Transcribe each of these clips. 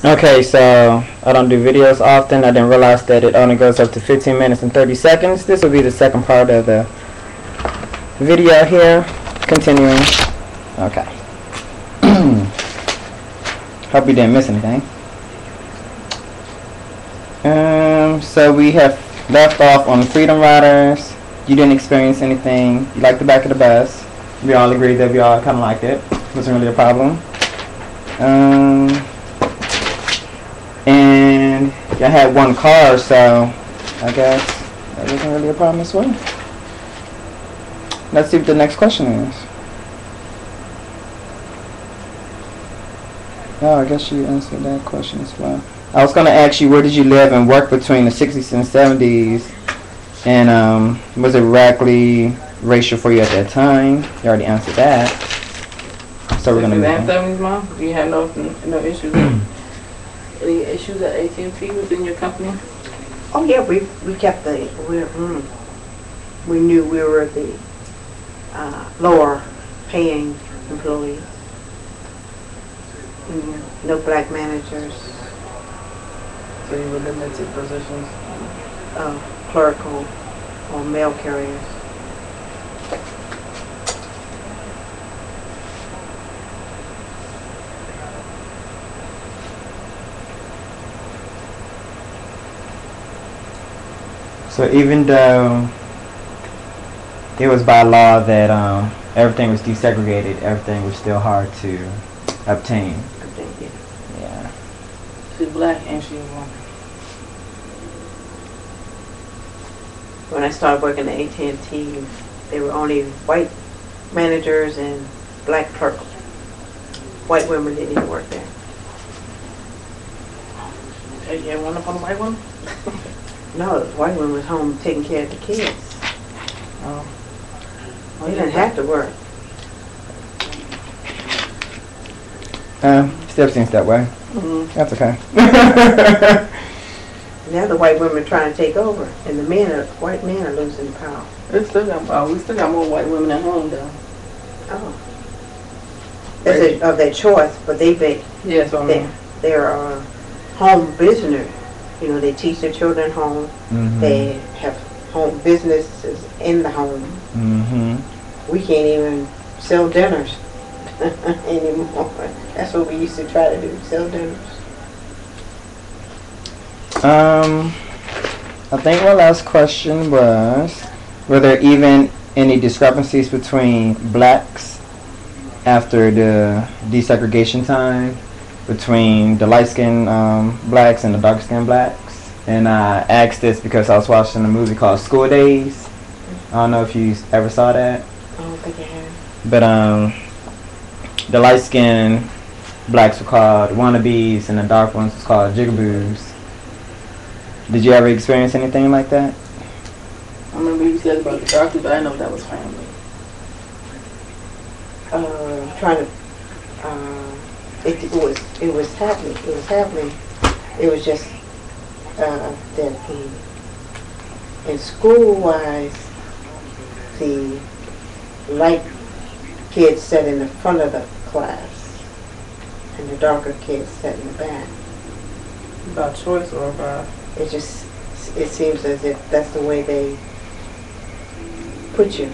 Okay, so I don't do videos often. I didn't realize that it only goes up to 15 minutes and 30 seconds. This will be the second part of the video here. Continuing. Okay. Hope you didn't miss anything. So we have left off on Freedom Riders. You didn't experience anything. You liked the back of the bus. We all agreed that we all kind of liked it. Wasn't really a problem. And I had one car, so I guess that wasn't really a problem as well. Let's see what the next question is. Oh, I guess you answered that question as well. I was going to ask you, where did you live and work between the 60s and 70s? And was it radically racial for you at that time? You already answered that. So we're going to move on. 70s, Mom? Do you have no issues? Any issues at AT&T within your company? Oh yeah, we kept we knew we were the lower paying employees. No black managers. So you were limited positions? Clerical or mail carriers. So even though it was by law that everything was desegregated, everything was still hard to obtain. Yeah. She's black and she's woman. When I started working at AT&T, there were only white managers and black clerks. White women didn't even work there. Hey, you ever run up on a white woman? No, the white woman was home taking care of the kids. Oh. They didn't have to work. Still seems that way. Mm-hmm. That's okay. Now the white women are trying to take over, and the white men are losing power. We still got more white women at home though. Oh. That's of their choice, but they're home business. You know, they teach their children home. Mm-hmm. They have home businesses in the home. Mm-hmm. We can't even sell dinners anymore. That's what we used to try to do, sell dinners. I think my last question was, were there even any discrepancies between blacks after the desegregation time, between the light-skinned blacks and the dark-skinned blacks? And I asked this because I was watching a movie called School Days. I don't know if you ever saw that. I don't think I have. But the light-skinned blacks were called wannabes and the dark ones was called jigaboos. Did you ever experience anything like that? I remember you said about the darkies, but I didn't know that was family. It was happening. It was just that in school-wise, the light kids sat in the front of the class, and the darker kids sat in the back. By choice or by? It seems as if that's the way they put you.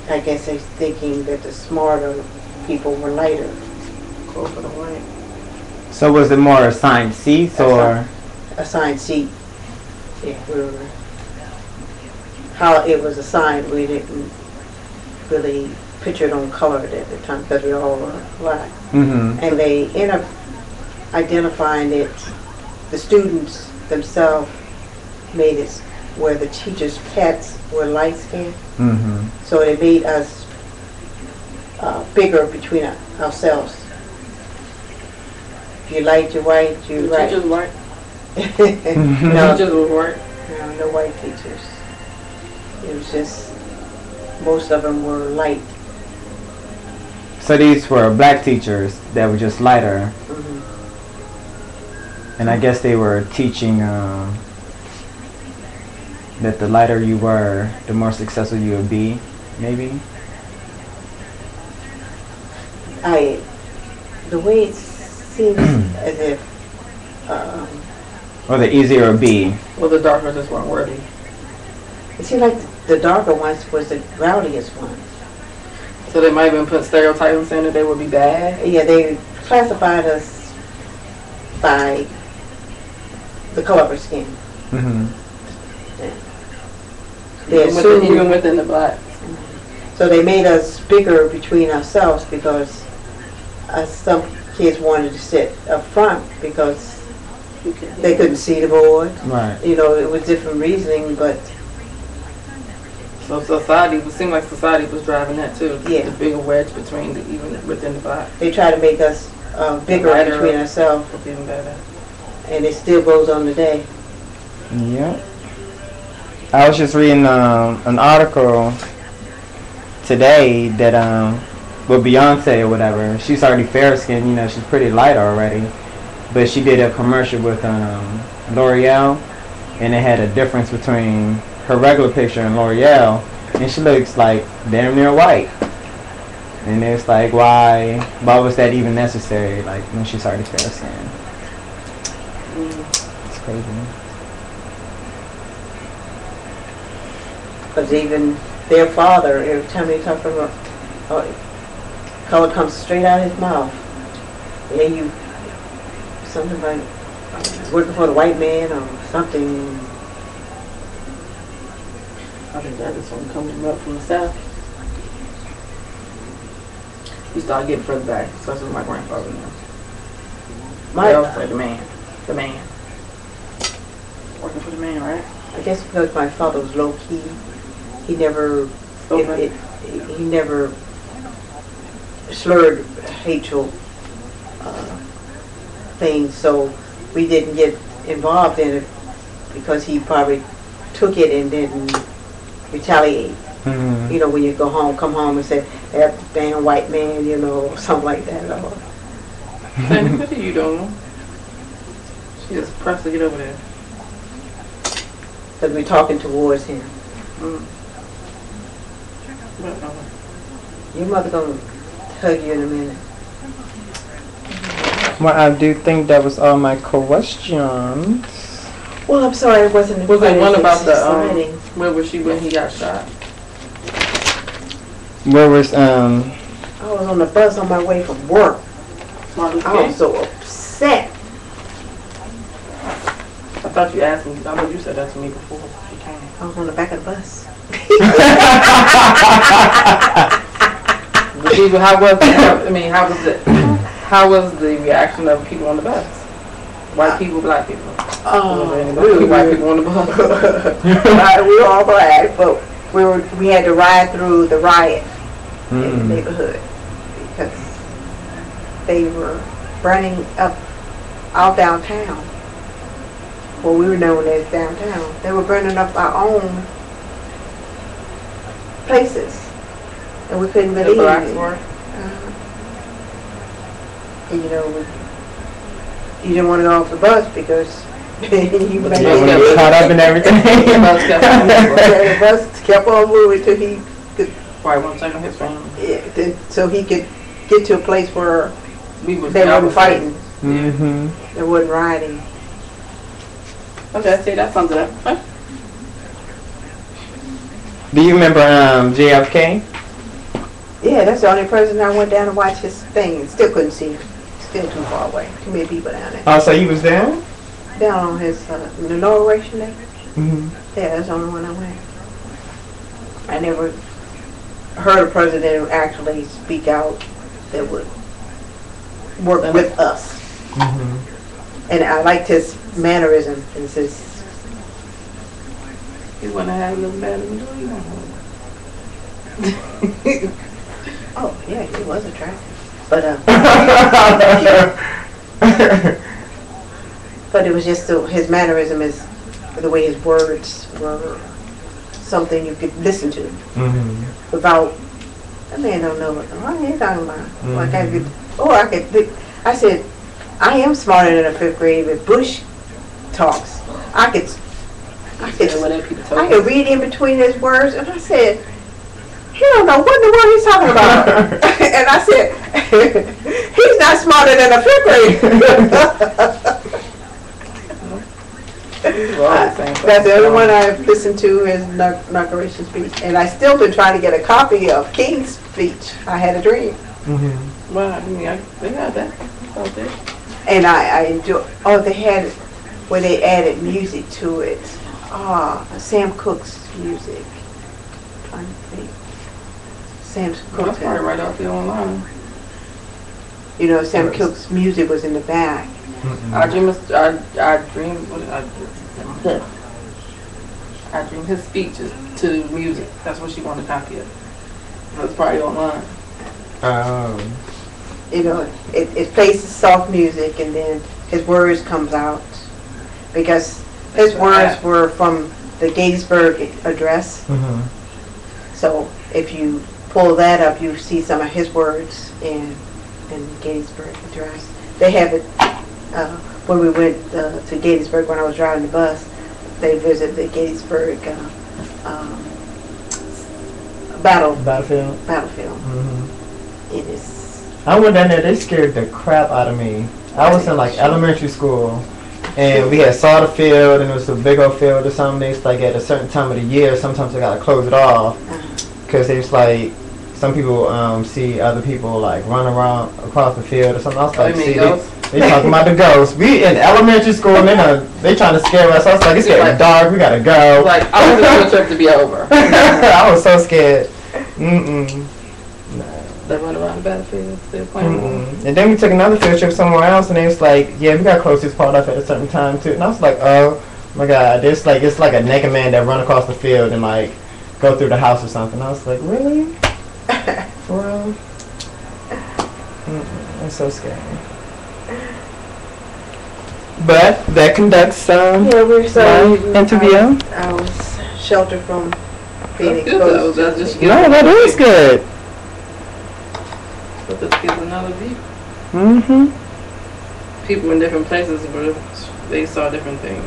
I guess they're thinking that the smarter people were lighter. Go for the white. So was it more assigned seats or? Assigned seat. Yeah, we were. How it was assigned, we didn't really picture it on colored at the time because we all were black. Mm-hmm. And they end up identifying it. The students themselves made it where the teachers' pets were light skinned. Mm-hmm. So it made us bigger between ourselves. If you liked your white, you right. Teachers white? No. Teachers were white? No white teachers. It was just, most of them were light. So these were black teachers that were just lighter. Mm-hmm. And I guess they were teaching that the lighter you were, the more successful you would be, maybe? The way it's seems as if, or the easier it would be. Well, the darker just weren't worthy. it seemed like the darker ones was the rowdiest ones. So they might have been put stereotypes saying that they would be bad. Yeah, they classified us by the color of our skin. Mm-hmm. They assumed, Even within the black. so they made us bigger between ourselves because some kids wanted to sit up front because they couldn't see the board. Right. You know, it was different reasoning, but So society, it seemed like society was driving that too. Yeah. The bigger wedge between even within the black. they tried to make us bigger Lighter. between ourselves, Was even better. and it still goes on today. Yep. I was just reading an article today that with Beyonce or whatever. She's already fair skinned, you know, she's pretty light already. But she did a commercial with L'Oreal, and it had a difference between her regular picture and L'Oreal, and she looks like damn near white. And it's like, why was that even necessary? Like when she's already fair skinned. It's crazy. Because even their father, every time they talk about color comes straight out of his mouth. Yeah, you something like working for the white man or something. I think that is something coming up from the south. You start getting further back, especially with my grandfather now. They always say the man. Working for the man, right? I guess because my father was low key, he never he never slurred hateful things, so we didn't get involved in it because he probably took it and didn't retaliate. Mm-hmm. You know, when you come home and say, that damn white man, you know, something like that. Or, Sandy, what are you doing? She just pressed to get over there. because we're talking towards him. Your mother gonna hug you in a minute. Well, I do think that was all my questions. Well, I'm sorry, it wasn't. Was there one about the exciting. where was she when he got shot? Where was I was on the bus on my way from work. Martin Luther I King? was so upset. I thought you asked me. I know you said that to me before you came. I was on the back of the bus. The people, how was the reaction of people on the bus? White people, black people. Was there any white people on the bus? We were all black, but we had to ride through the riot in the neighborhood because they were burning up our downtown. Well, we were known as downtown. They were burning up our own places, and we couldn't believe The blacks it. were? And, you know, you didn't want to go off the bus because you might get caught up in everything? The bus kept on moving till he could. Probably won't take on his family. Yeah, so he could get to a place where They they weren't fighting, Mm-hmm. they wasn't rioting. Okay, see, that sums it up. Okay. Do you remember JFK? Yeah, that's the only person I went down to watch his thing and still couldn't see him. Still too far away. Too many people down there. Oh, so you was there? Down on his inauguration day. Mm-hmm. Yeah, that's the only one I went. I never heard a president actually speak out that would work with us. Mm-hmm. And I liked his mannerism. It's his, You want to have a little better than you. oh yeah, he was attractive. But but it was just his mannerism is the way his words were something you could listen to without. That man don't know what he's talking about. I said, I am smarter than a fifth grade with Bush talks. I could read in between his words, and I said, he don't know what in the world he's talking about. And I said, he's not smarter than a fifth grader. That's the only one I've listened to his inauguration speech. And I still been trying to get a copy of King's speech, I Had a Dream. Mm-hmm. Well, I mean, they had that out there. And I enjoy, they had it where they added music to it. Sam Cooke's music. I'm trying to think. Sam Cooke. That's probably right out there online. You know, Sam Cooke's music was in the back. I dream his speeches to music. That's what she wanted a copy of. That's probably online. You know, it plays soft music and then his words comes out because his words were from the Gettysburg Address. Mm-hmm. So if you pull that up, you see some of his words in the Gettysburg Address. They have it when we went to Gettysburg when I was driving the bus. They visited the Gettysburg battlefield. Mm-hmm. It is. I went down there. They scared the crap out of me. I was in like elementary school, and we had saw the field, and it was a big old field or something. It's like at a certain time of the year, sometimes they gotta close it off because it's like some people see other people like run around across the field or something. I was like, see, they talking about the ghosts. We in elementary school, and they trying to scare us. I was like, it's getting dark. We gotta go. Like I was waiting for it to be over. I was so scared. They run around the battlefield, they're playing. And then we took another field trip somewhere else, and they was like, yeah, we got to close this part off at a certain time too. And I was like, oh my God, it's like a naked man that run across the field and like go through the house or something. I was like, really? For real? It's so scary. But that conducts we're sorry. Interview. I was sheltered from being exposed. No, that is good. But this gives another view. Mm-hmm. People in different places, but they saw different things.